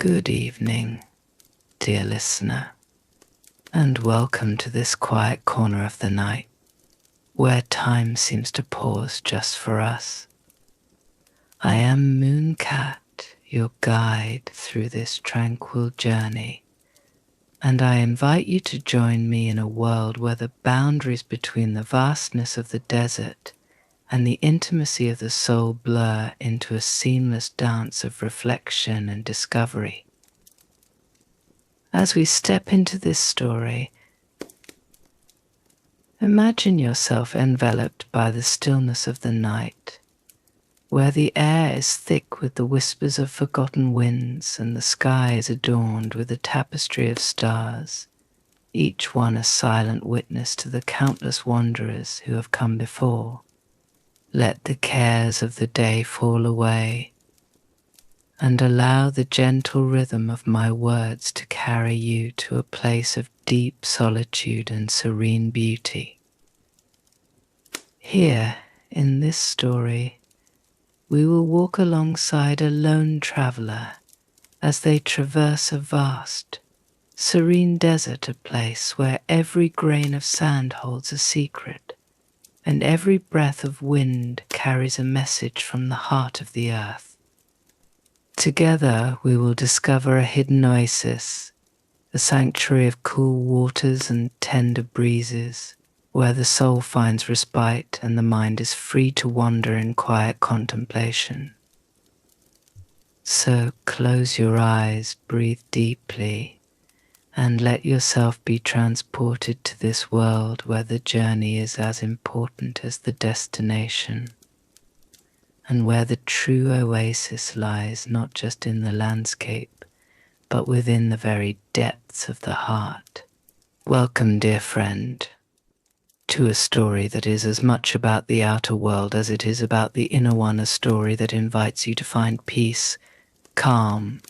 Good evening, dear listener, and welcome to this quiet corner of the night where time seems to pause just for us. I am Mooncat, your guide through this tranquil journey, and I invite you to join me in a world where the boundaries between the vastness of the desert and the intimacy of the soul blur into a seamless dance of reflection and discovery. As we step into this story, imagine yourself enveloped by the stillness of the night, where the air is thick with the whispers of forgotten winds and the sky is adorned with a tapestry of stars, each one a silent witness to the countless wanderers who have come before. Let the cares of the day fall away, and allow the gentle rhythm of my words to carry you to a place of deep solitude and serene beauty. Here, in this story, we will walk alongside a lone traveler as they traverse a vast, serene desert, a place where every grain of sand holds a secret, and every breath of wind carries a message from the heart of the earth. Together we will discover a hidden oasis, a sanctuary of cool waters and tender breezes, where the soul finds respite and the mind is free to wander in quiet contemplation. So close your eyes, breathe deeply, and let yourself be transported to this world where the journey is as important as the destination, and where the true oasis lies not just in the landscape, but within the very depths of the heart. Welcome, dear friend, to a story that is as much about the outer world as it is about the inner one, a story that invites you to find peace, calm,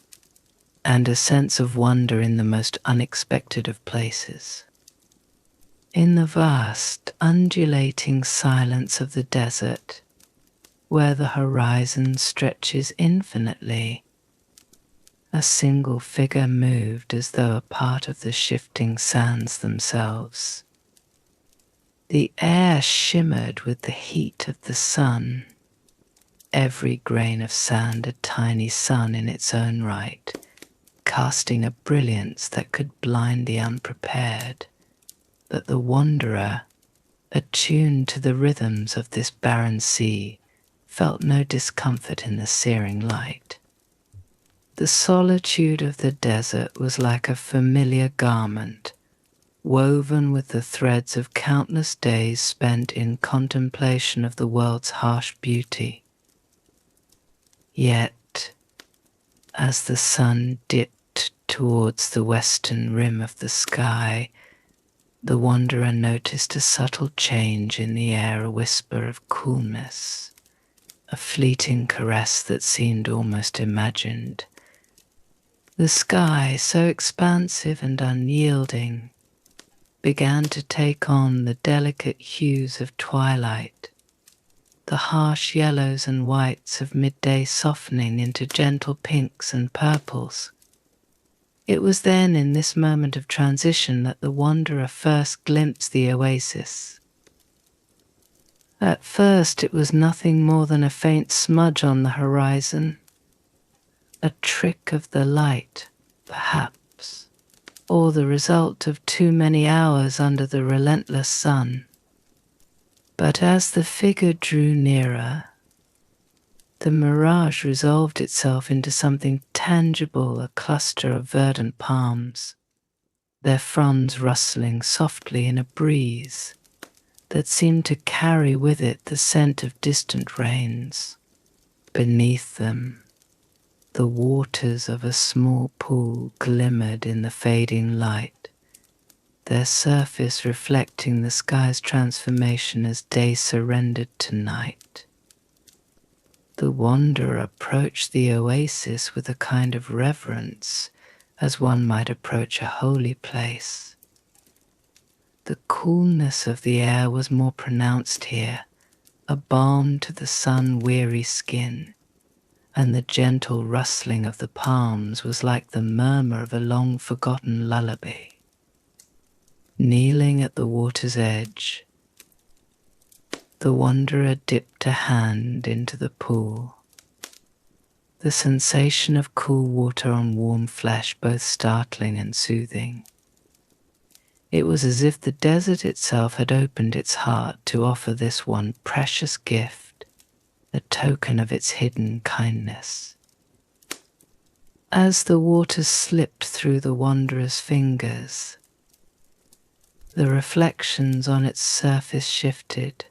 and a sense of wonder in the most unexpected of places. In the vast, undulating silence of the desert, where the horizon stretches infinitely, a single figure moved as though a part of the shifting sands themselves. The air shimmered with the heat of the sun, every grain of sand a tiny sun in its own right, casting a brilliance that could blind the unprepared. But the wanderer, attuned to the rhythms of this barren sea, felt no discomfort in the searing light. The solitude of the desert was like a familiar garment, woven with the threads of countless days spent in contemplation of the world's harsh beauty. Yet, as the sun dipped towards the western rim of the sky, the wanderer noticed a subtle change in the air, a whisper of coolness, a fleeting caress that seemed almost imagined. The sky, so expansive and unyielding, began to take on the delicate hues of twilight, the harsh yellows and whites of midday softening into gentle pinks and purples. It was then, in this moment of transition, that the wanderer first glimpsed the oasis. At first it was nothing more than a faint smudge on the horizon, a trick of the light, perhaps, or the result of too many hours under the relentless sun. But as the figure drew nearer, the mirage resolved itself into something tangible, a cluster of verdant palms, their fronds rustling softly in a breeze that seemed to carry with it the scent of distant rains. Beneath them, the waters of a small pool glimmered in the fading light, their surface reflecting the sky's transformation as day surrendered to night. The wanderer approached the oasis with a kind of reverence, as one might approach a holy place. The coolness of the air was more pronounced here, a balm to the sun-weary skin, and the gentle rustling of the palms was like the murmur of a long-forgotten lullaby. Kneeling at the water's edge, the wanderer dipped a hand into the pool, the sensation of cool water on warm flesh both startling and soothing. It was as if the desert itself had opened its heart to offer this one precious gift, a token of its hidden kindness. As the water slipped through the wanderer's fingers, the reflections on its surface shifted,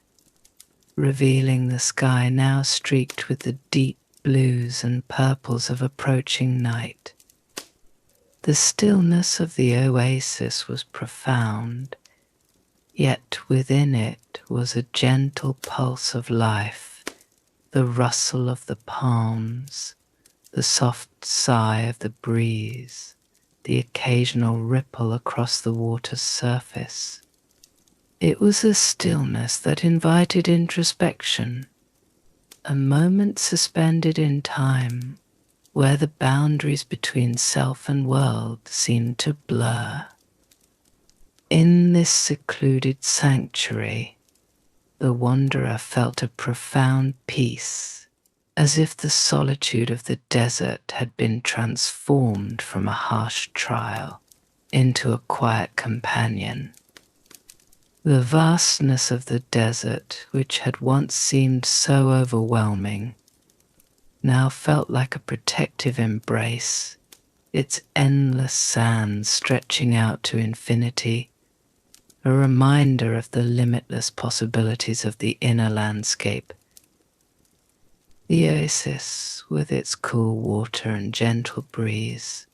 revealing the sky now streaked with the deep blues and purples of approaching night. The stillness of the oasis was profound, yet within it was a gentle pulse of life, the rustle of the palms, the soft sigh of the breeze, the occasional ripple across the water's surface. It was a stillness that invited introspection, a moment suspended in time, where the boundaries between self and world seemed to blur. In this secluded sanctuary, the wanderer felt a profound peace, as if the solitude of the desert had been transformed from a harsh trial into a quiet companion. The vastness of the desert, which had once seemed so overwhelming, now felt like a protective embrace, its endless sands stretching out to infinity, a reminder of the limitless possibilities of the inner landscape. The oasis, with its cool water and gentle breeze,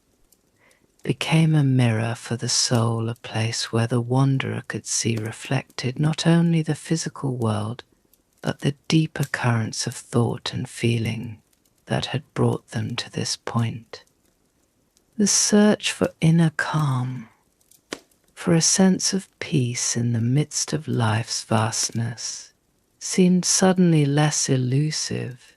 became a mirror for the soul, a place where the wanderer could see reflected not only the physical world, but the deeper currents of thought and feeling that had brought them to this point. The search for inner calm, for a sense of peace in the midst of life's vastness, seemed suddenly less elusive.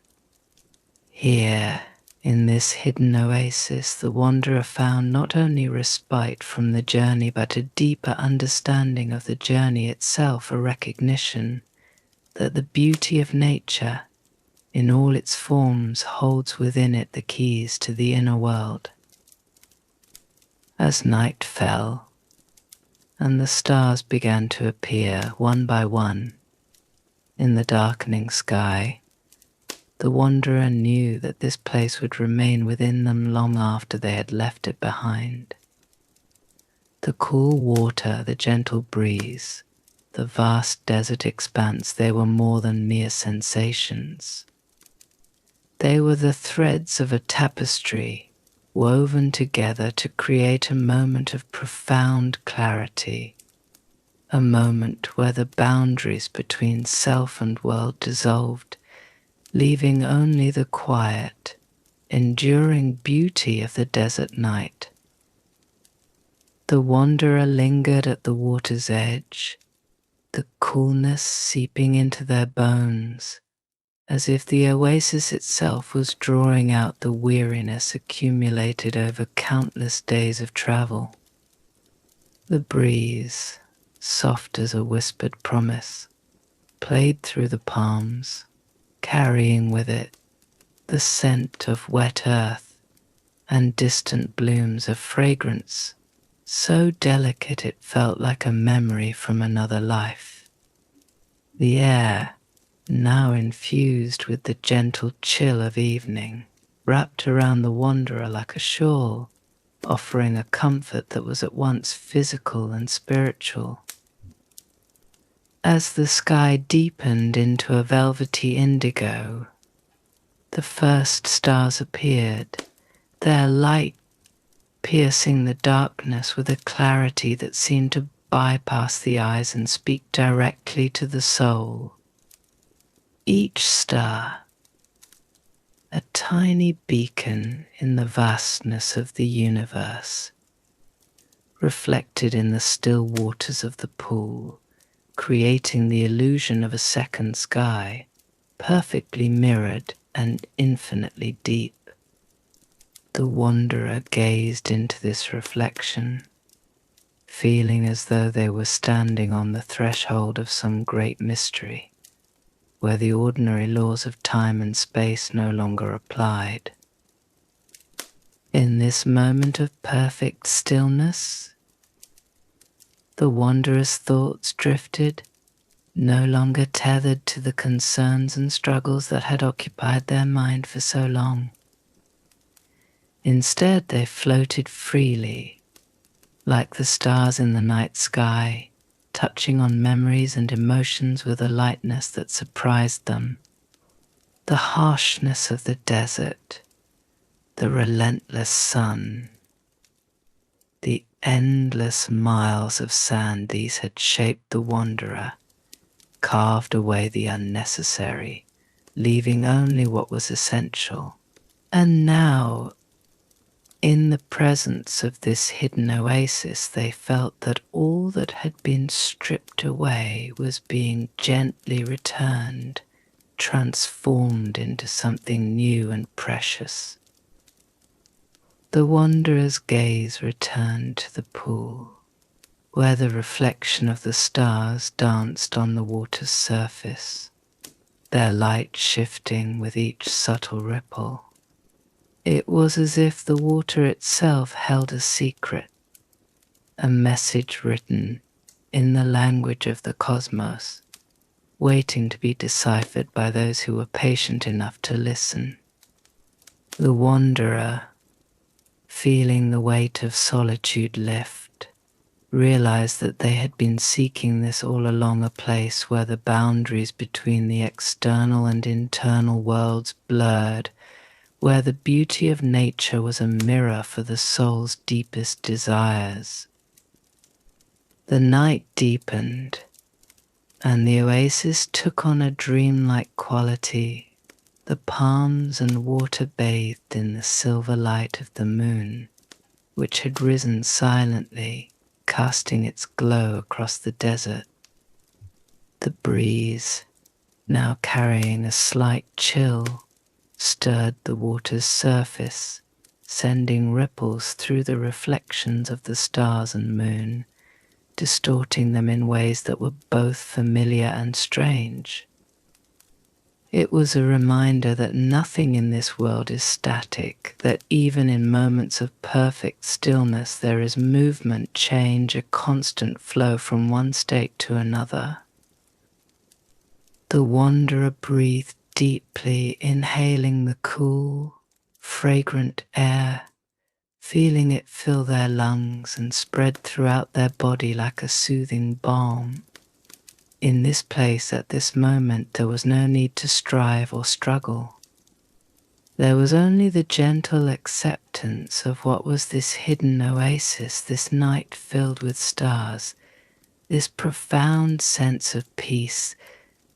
Here, in this hidden oasis, the wanderer found not only respite from the journey, but a deeper understanding of the journey itself, a recognition that the beauty of nature, in all its forms, holds within it the keys to the inner world. As night fell, and the stars began to appear one by one in the darkening sky, the wanderer knew that this place would remain within them long after they had left it behind. The cool water, the gentle breeze, the vast desert expanse, they were more than mere sensations. They were the threads of a tapestry woven together to create a moment of profound clarity, a moment where the boundaries between self and world dissolved, leaving only the quiet, enduring beauty of the desert night. The wanderer lingered at the water's edge, the coolness seeping into their bones, as if the oasis itself was drawing out the weariness accumulated over countless days of travel. The breeze, soft as a whispered promise, played through the palms, carrying with it the scent of wet earth and distant blooms of fragrance, so delicate it felt like a memory from another life. The air, now infused with the gentle chill of evening, wrapped around the wanderer like a shawl, offering a comfort that was at once physical and spiritual. As the sky deepened into a velvety indigo, the first stars appeared, their light piercing the darkness with a clarity that seemed to bypass the eyes and speak directly to the soul. Each star, a tiny beacon in the vastness of the universe, reflected in the still waters of the pool, creating the illusion of a second sky, perfectly mirrored and infinitely deep. The wanderer gazed into this reflection, feeling as though they were standing on the threshold of some great mystery, where the ordinary laws of time and space no longer applied. In this moment of perfect stillness, the wanderer's thoughts drifted, no longer tethered to the concerns and struggles that had occupied their mind for so long. Instead, they floated freely, like the stars in the night sky, touching on memories and emotions with a lightness that surprised them. The harshness of the desert, the relentless sun, the endless miles of sand, these had shaped the wanderer, carved away the unnecessary, leaving only what was essential. And now, in the presence of this hidden oasis, they felt that all that had been stripped away was being gently returned, transformed into something new and precious. The wanderer's gaze returned to the pool, where the reflection of the stars danced on the water's surface, their light shifting with each subtle ripple. It was as if the water itself held a secret, a message written in the language of the cosmos, waiting to be deciphered by those who were patient enough to listen. The wanderer, feeling the weight of solitude lift, realized that they had been seeking this all along, a place where the boundaries between the external and internal worlds blurred, where the beauty of nature was a mirror for the soul's deepest desires. The night deepened, and the oasis took on a dreamlike quality. The palms and water bathed in the silver light of the moon, which had risen silently, casting its glow across the desert. The breeze, now carrying a slight chill, stirred the water's surface, sending ripples through the reflections of the stars and moon, distorting them in ways that were both familiar and strange. It was a reminder that nothing in this world is static, that even in moments of perfect stillness there is movement, change, a constant flow from one state to another. The wanderer breathed deeply, inhaling the cool, fragrant air, feeling it fill their lungs and spread throughout their body like a soothing balm. In this place, at this moment, there was no need to strive or struggle. There was only the gentle acceptance of what was this hidden oasis, this night filled with stars, this profound sense of peace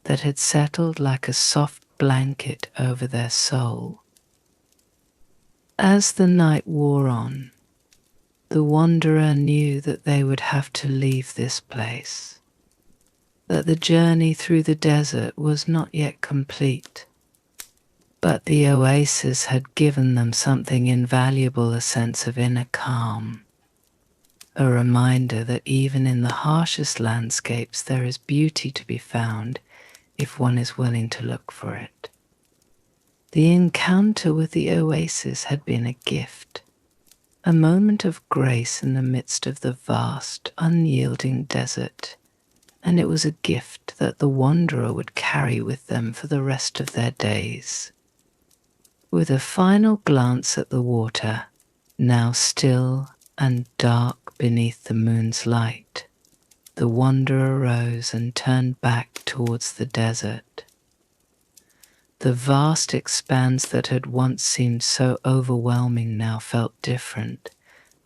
that had settled like a soft blanket over their soul. As the night wore on, the wanderer knew that they would have to leave this place, that the journey through the desert was not yet complete, but the oasis had given them something invaluable, a sense of inner calm, a reminder that even in the harshest landscapes there is beauty to be found if one is willing to look for it. The encounter with the oasis had been a gift, a moment of grace in the midst of the vast, unyielding desert, and it was a gift that the wanderer would carry with them for the rest of their days. With a final glance at the water, now still and dark beneath the moon's light, the wanderer rose and turned back towards the desert. The vast expanse that had once seemed so overwhelming now felt different,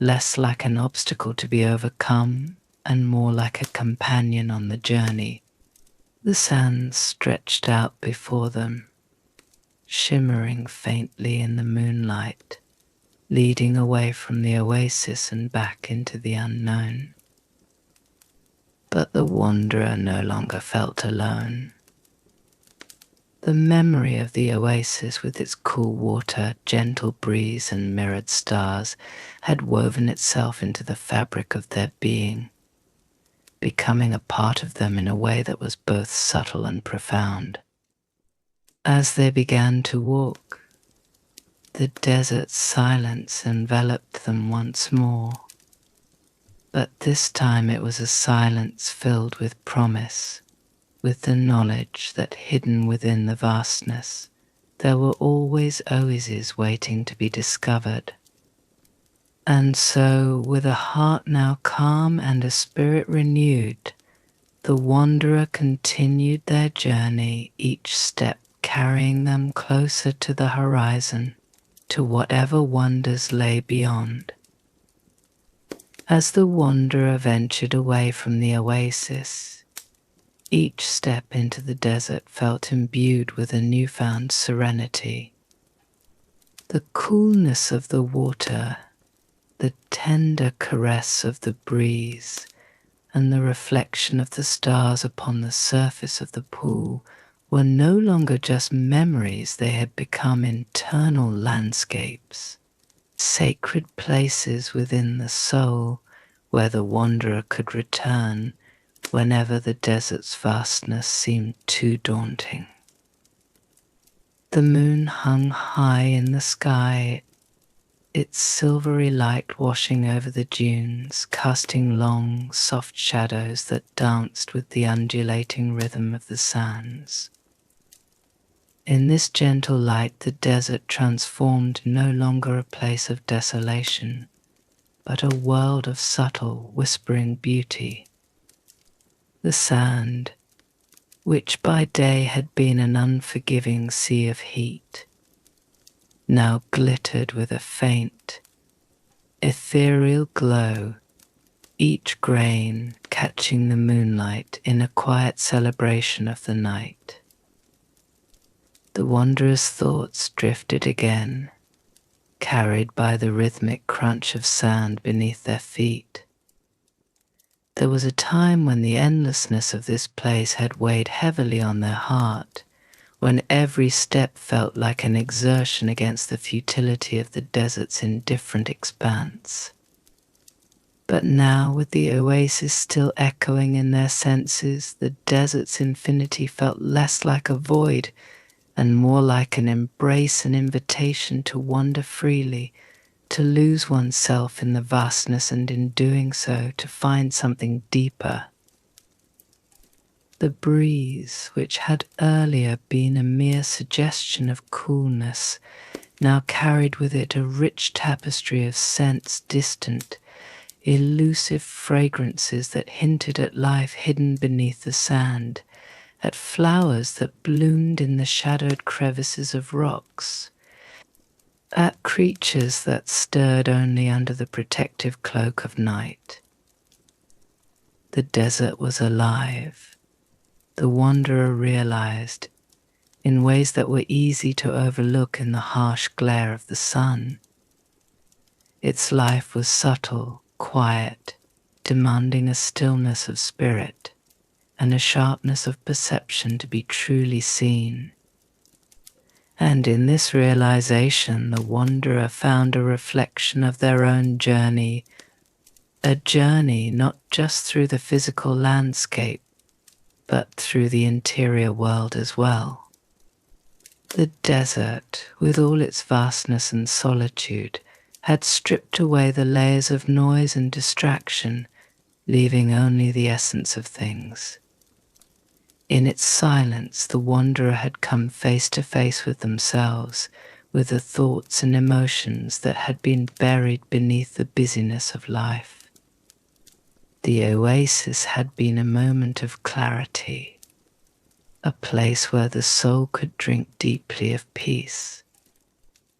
less like an obstacle to be overcome and more like a companion on the journey. The sands stretched out before them, shimmering faintly in the moonlight, leading away from the oasis and back into the unknown. But the wanderer no longer felt alone. The memory of the oasis with its cool water, gentle breeze and mirrored stars had woven itself into the fabric of their being, becoming a part of them in a way that was both subtle and profound. As they began to walk, the desert silence enveloped them once more, but this time it was a silence filled with promise, with the knowledge that hidden within the vastness, there were always oases waiting to be discovered. And so, with a heart now calm and a spirit renewed, the wanderer continued their journey, each step carrying them closer to the horizon, to whatever wonders lay beyond. As the wanderer ventured away from the oasis, each step into the desert felt imbued with a newfound serenity. The coolness of the water, the tender caress of the breeze, and the reflection of the stars upon the surface of the pool were no longer just memories, they had become internal landscapes, sacred places within the soul where the wanderer could return whenever the desert's vastness seemed too daunting. The moon hung high in the sky, its silvery light washing over the dunes, casting long, soft shadows that danced with the undulating rhythm of the sands. In this gentle light, the desert transformed no longer a place of desolation, but a world of subtle, whispering beauty. The sand, which by day had been an unforgiving sea of heat, now glittered with a faint, ethereal glow, each grain catching the moonlight in a quiet celebration of the night. The wanderer's thoughts drifted again, carried by the rhythmic crunch of sand beneath their feet. There was a time when the endlessness of this place had weighed heavily on their heart, when every step felt like an exertion against the futility of the desert's indifferent expanse. But now, with the oasis still echoing in their senses, the desert's infinity felt less like a void and more like an embrace, an invitation to wander freely, to lose oneself in the vastness, and in doing so to find something deeper. The breeze, which had earlier been a mere suggestion of coolness, now carried with it a rich tapestry of scents, distant, elusive fragrances that hinted at life hidden beneath the sand, at flowers that bloomed in the shadowed crevices of rocks, at creatures that stirred only under the protective cloak of night. The desert was alive, the wanderer realized, in ways that were easy to overlook in the harsh glare of the sun. Its life was subtle, quiet, demanding a stillness of spirit and a sharpness of perception to be truly seen. And in this realization, the wanderer found a reflection of their own journey, a journey not just through the physical landscape, but through the interior world as well. The desert, with all its vastness and solitude, had stripped away the layers of noise and distraction, leaving only the essence of things. In its silence, the wanderer had come face to face with themselves, with the thoughts and emotions that had been buried beneath the busyness of life. The oasis had been a moment of clarity, a place where the soul could drink deeply of peace.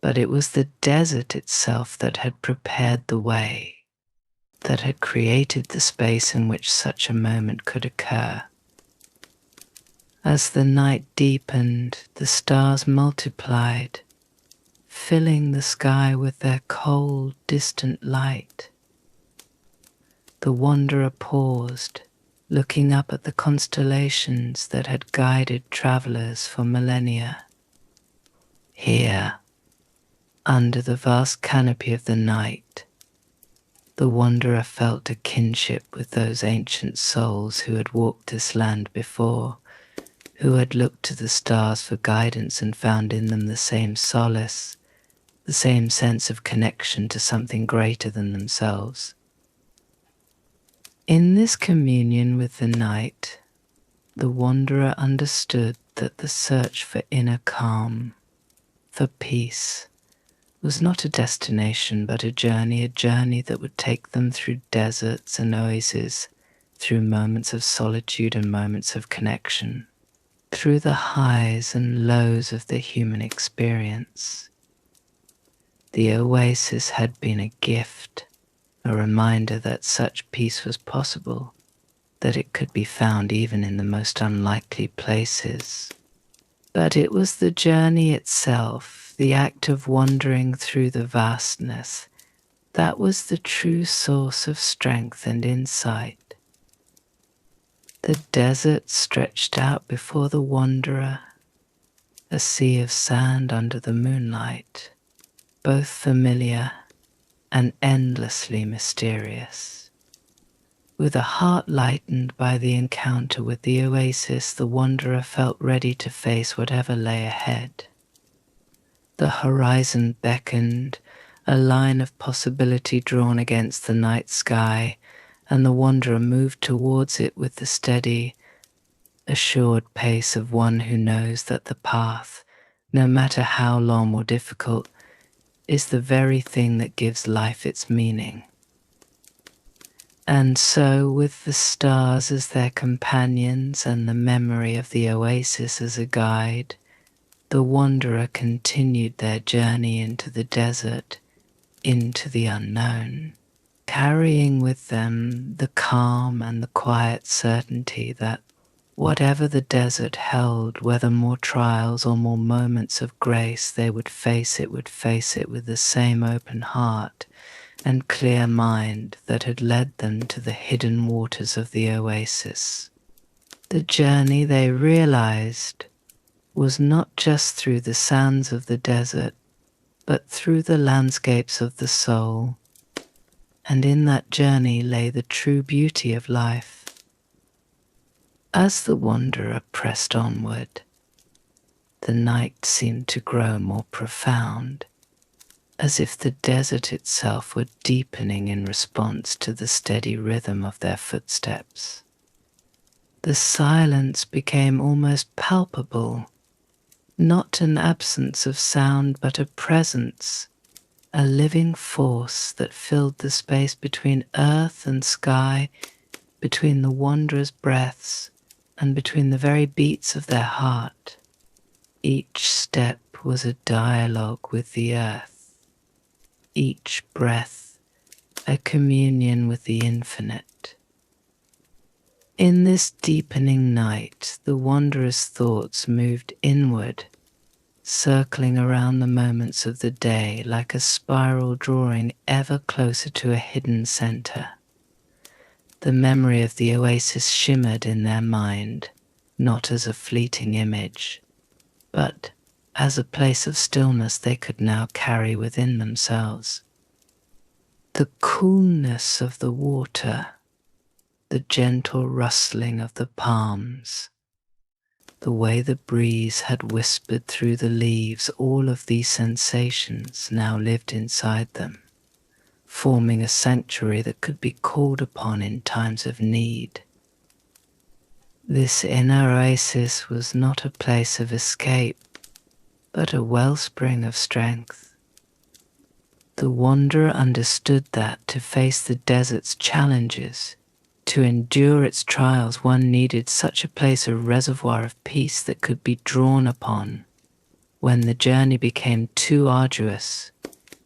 But it was the desert itself that had prepared the way, that had created the space in which such a moment could occur. As the night deepened, the stars multiplied, filling the sky with their cold, distant light. The wanderer paused, looking up at the constellations that had guided travelers for millennia. Here, under the vast canopy of the night, the wanderer felt a kinship with those ancient souls who had walked this land before, who had looked to the stars for guidance and found in them the same solace, the same sense of connection to something greater than themselves. In this communion with the night, the wanderer understood that the search for inner calm, for peace, was not a destination but a journey that would take them through deserts and oases, through moments of solitude and moments of connection, through the highs and lows of the human experience. The oasis had been a gift, a reminder that such peace was possible, that it could be found even in the most unlikely places. But it was the journey itself, the act of wandering through the vastness, that was the true source of strength and insight. The desert stretched out before the wanderer, a sea of sand under the moonlight, both familiar and endlessly mysterious. With a heart lightened by the encounter with the oasis, the wanderer felt ready to face whatever lay ahead. The horizon beckoned, a line of possibility drawn against the night sky, and the wanderer moved towards it with the steady, assured pace of one who knows that the path, no matter how long or difficult, is the very thing that gives life its meaning. And so, with the stars as their companions and the memory of the oasis as a guide, the wanderer continued their journey into the desert, into the unknown, carrying with them the calm and the quiet certainty that whatever the desert held, whether more trials or more moments of grace, they would face it with the same open heart and clear mind that had led them to the hidden waters of the oasis. The journey, they realized, was not just through the sands of the desert, but through the landscapes of the soul, and in that journey lay the true beauty of life. As the wanderer pressed onward, the night seemed to grow more profound, as if the desert itself were deepening in response to the steady rhythm of their footsteps. The silence became almost palpable, not an absence of sound but a presence, a living force that filled the space between earth and sky, between the wanderer's breaths, and between the very beats of their heart. Each step was a dialogue with the earth, each breath a communion with the infinite. In this deepening night, the wanderer's thoughts moved inward, circling around the moments of the day like a spiral drawing ever closer to a hidden center. The memory of the oasis shimmered in their mind, not as a fleeting image, but as a place of stillness they could now carry within themselves. The coolness of the water, the gentle rustling of the palms, the way the breeze had whispered through the leaves, all of these sensations now lived inside them, forming a sanctuary that could be called upon in times of need. This inner oasis was not a place of escape, but a wellspring of strength. The wanderer understood that to face the desert's challenges, to endure its trials, one needed such a place, a reservoir of peace that could be drawn upon when the journey became too arduous,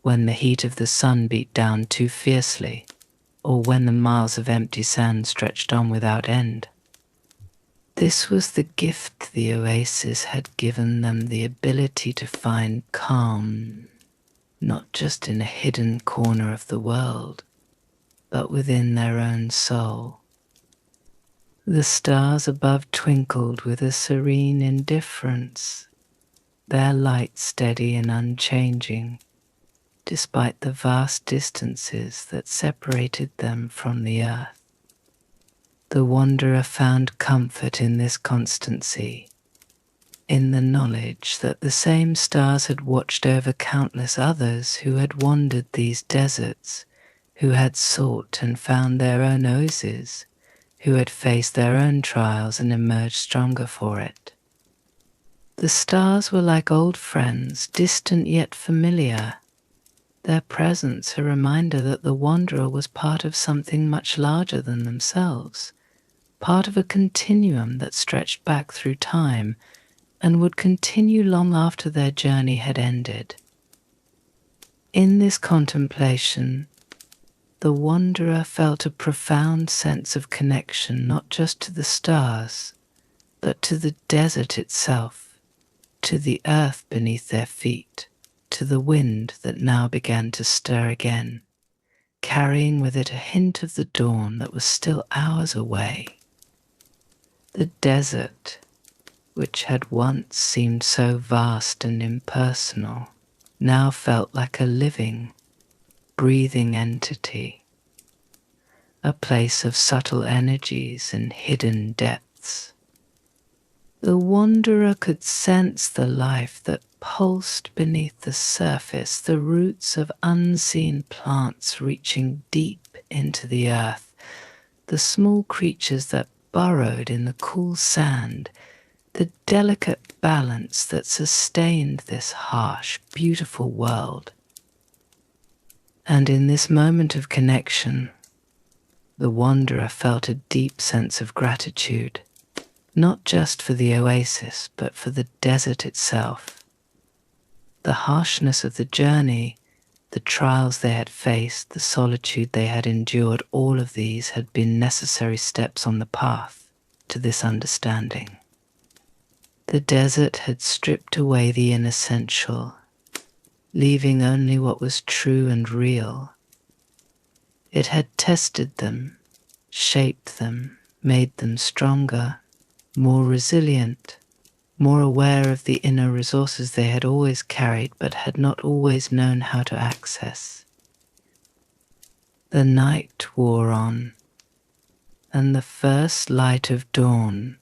when the heat of the sun beat down too fiercely, or when the miles of empty sand stretched on without end. This was the gift the oasis had given them, the ability to find calm, not just in a hidden corner of the world, but within their own soul. The stars above twinkled with a serene indifference, their light steady and unchanging, despite the vast distances that separated them from the earth. The wanderer found comfort in this constancy, in the knowledge that the same stars had watched over countless others who had wandered these deserts, who had sought and found their own oases, who had faced their own trials and emerged stronger for it. The stars were like old friends, distant yet familiar, their presence a reminder that the wanderer was part of something much larger than themselves, part of a continuum that stretched back through time and would continue long after their journey had ended. In this contemplation, the wanderer felt a profound sense of connection not just to the stars, but to the desert itself, to the earth beneath their feet, to the wind that now began to stir again, carrying with it a hint of the dawn that was still hours away. The desert, which had once seemed so vast and impersonal, now felt like a living, breathing entity, a place of subtle energies and hidden depths. The wanderer could sense the life that pulsed beneath the surface, the roots of unseen plants reaching deep into the earth, the small creatures that burrowed in the cool sand, the delicate balance that sustained this harsh, beautiful world. And in this moment of connection, the wanderer felt a deep sense of gratitude, not just for the oasis, but for the desert itself. The harshness of the journey, the trials they had faced, the solitude they had endured, all of these had been necessary steps on the path to this understanding. The desert had stripped away the inessential, leaving only what was true and real. It had tested them, shaped them, made them stronger, more resilient, more aware of the inner resources they had always carried but had not always known how to access. The night wore on, and the first light of dawn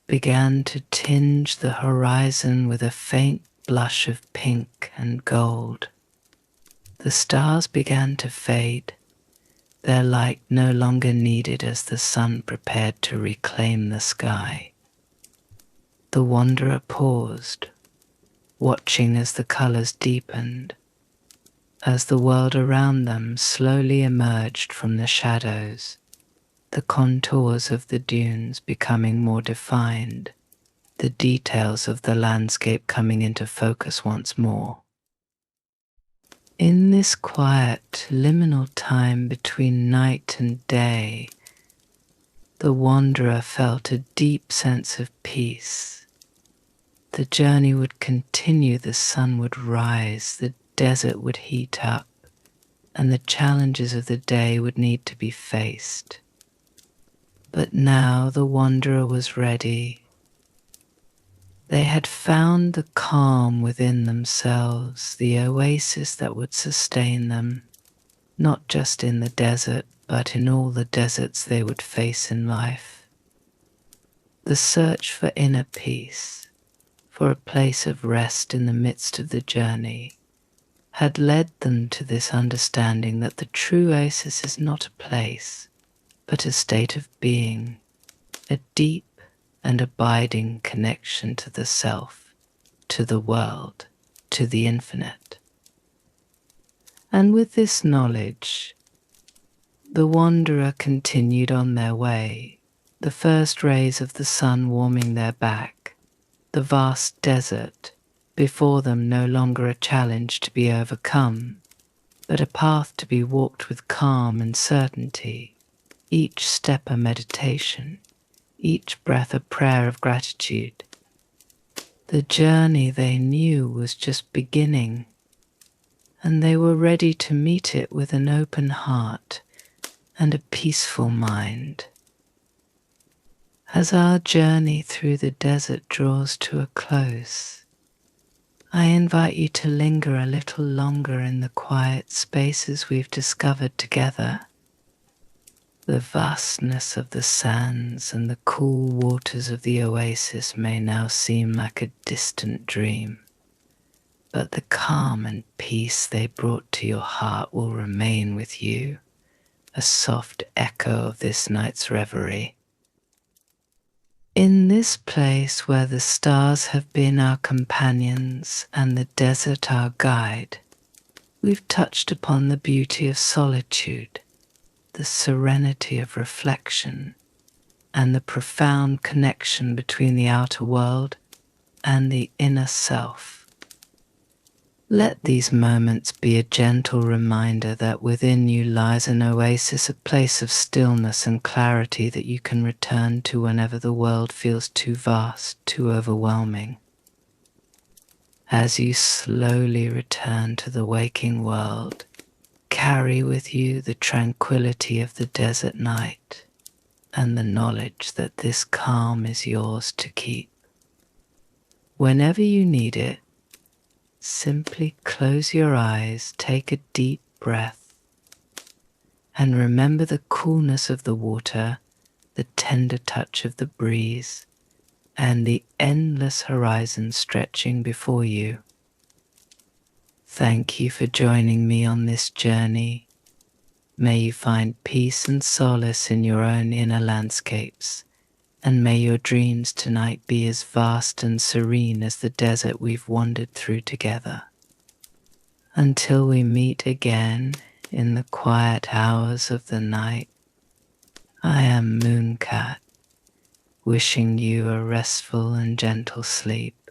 began to tinge the horizon with a faint blush of pink and gold. The stars began to fade, their light no longer needed as the sun prepared to reclaim the sky. The wanderer paused, watching as the colors deepened, as the world around them slowly emerged from the shadows, the contours of the dunes becoming more defined, the details of the landscape coming into focus once more. In this quiet, liminal time between night and day, the wanderer felt a deep sense of peace. The journey would continue, the sun would rise, the desert would heat up, and the challenges of the day would need to be faced. But now the wanderer was ready. They had found the calm within themselves, the oasis that would sustain them, not just in the desert, but in all the deserts they would face in life. The search for inner peace, for a place of rest in the midst of the journey, had led them to this understanding that the true oasis is not a place, but a state of being, a deep and abiding connection to the self, to the world, to the infinite. And with this knowledge, the wanderer continued on their way, the first rays of the sun warming their back, the vast desert before them no longer a challenge to be overcome, but a path to be walked with calm and certainty, each step a meditation, each breath a prayer of gratitude. The journey, they knew, was just beginning, and they were ready to meet it with an open heart and a peaceful mind. As our journey through the desert draws to a close, I invite you to linger a little longer in the quiet spaces we've discovered together. The vastness of the sands and the cool waters of the oasis may now seem like a distant dream, but the calm and peace they brought to your heart will remain with you, a soft echo of this night's reverie. In this place where the stars have been our companions and the desert our guide, we've touched upon the beauty of solitude, the serenity of reflection, and the profound connection between the outer world and the inner self. Let these moments be a gentle reminder that within you lies an oasis, a place of stillness and clarity that you can return to whenever the world feels too vast, too overwhelming. As you slowly return to the waking world, carry with you the tranquility of the desert night and the knowledge that this calm is yours to keep. Whenever you need it, simply close your eyes, take a deep breath, and remember the coolness of the water, the tender touch of the breeze, and the endless horizon stretching before you. Thank you for joining me on this journey. May you find peace and solace in your own inner landscapes, and may your dreams tonight be as vast and serene as the desert we've wandered through together. Until we meet again in the quiet hours of the night, I am Mooncat, wishing you a restful and gentle sleep.